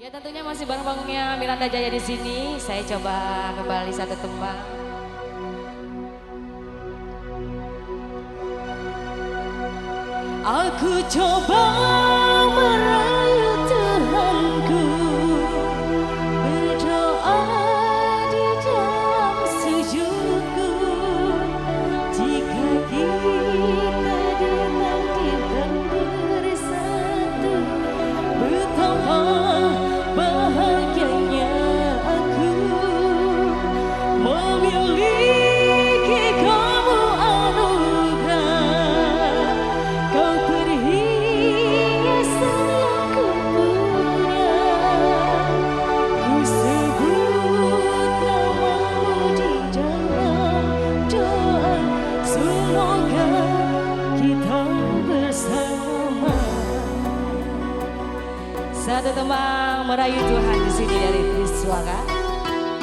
Ya tentunya masih bareng-barengnya Miranda Jaya di sini. Saya coba kembali satu tembang. Aku coba merayu Tuhanku, berdoa di dalam sujudku. Jika kita ditakdirkan bersatu, betapa bahagianya aku memiliki kamu anugerah. Kau perhiasan yang ku punya. Ku sebut namamu di dalam doa, semoga kita bersama. Satu tembang merayu Tuhan di sini dari Triswaka.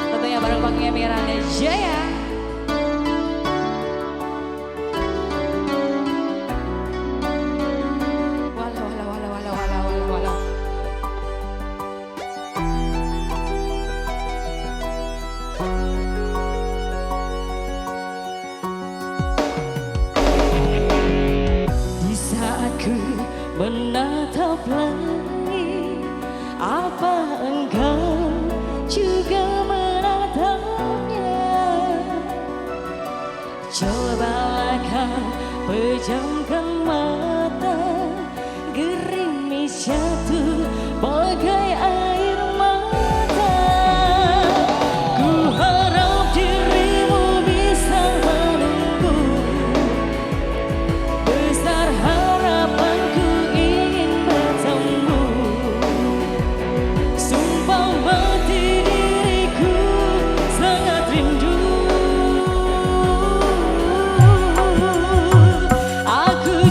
Tentunya bareng-barengnya Miranda Jaya. Walau, walau, walau, walau, walau, walau, walau. Di saat ku menatap langit, apa engkau juga menatapnya? Cobalah kau pejamkan mata, gerimis jatuh bagai air mata. Ku harap dirimu bisa menunggu, besar harapanku ingin bertemu. Sumpah mati diriku sangat rindu. Aku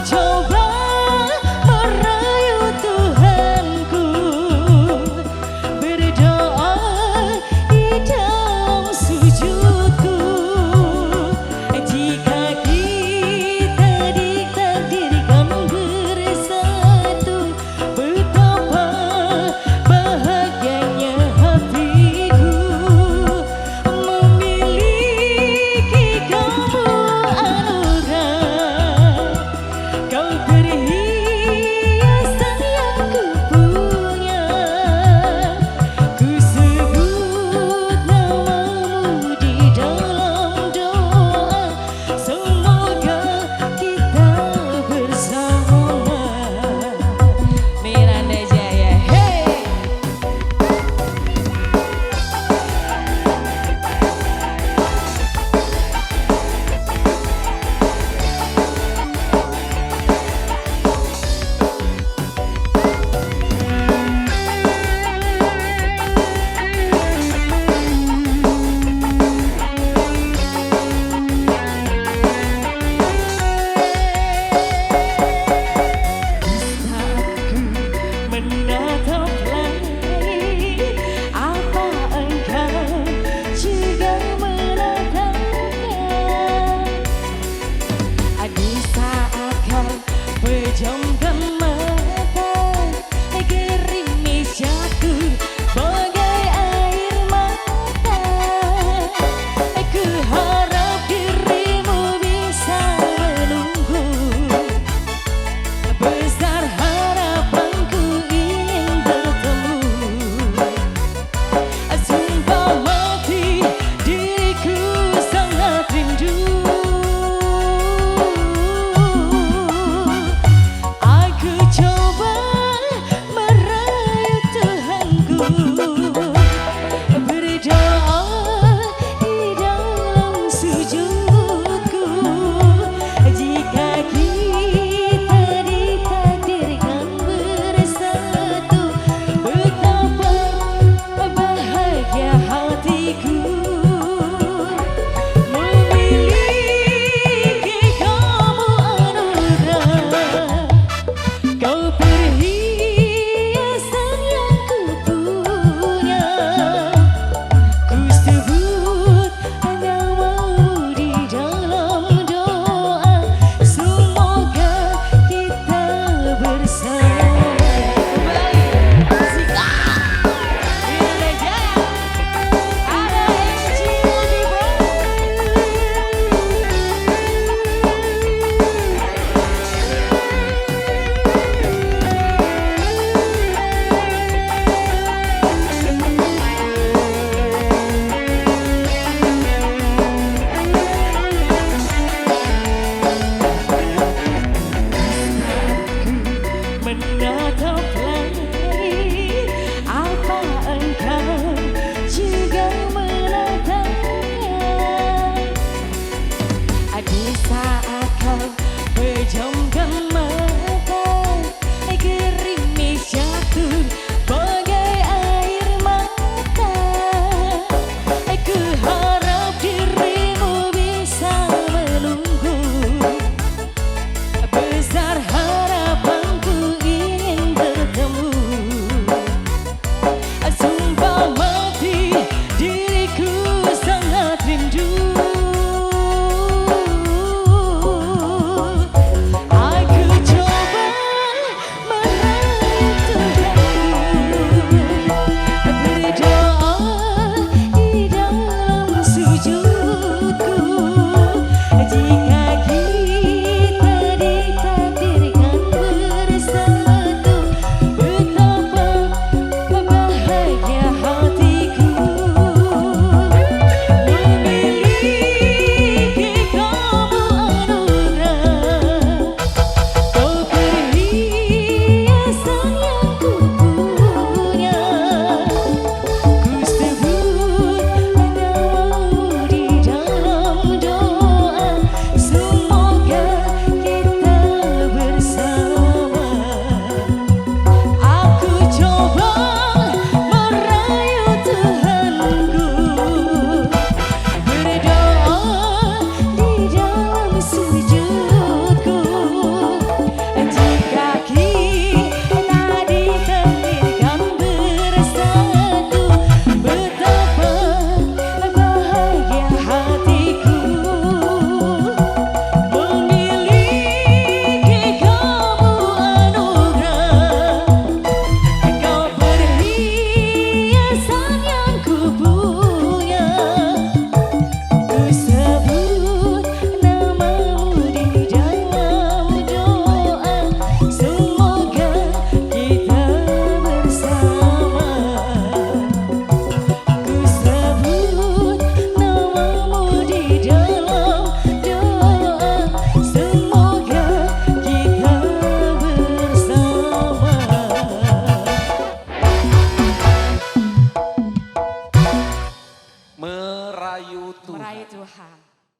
merayu Tuhan. Merayu Tuhan.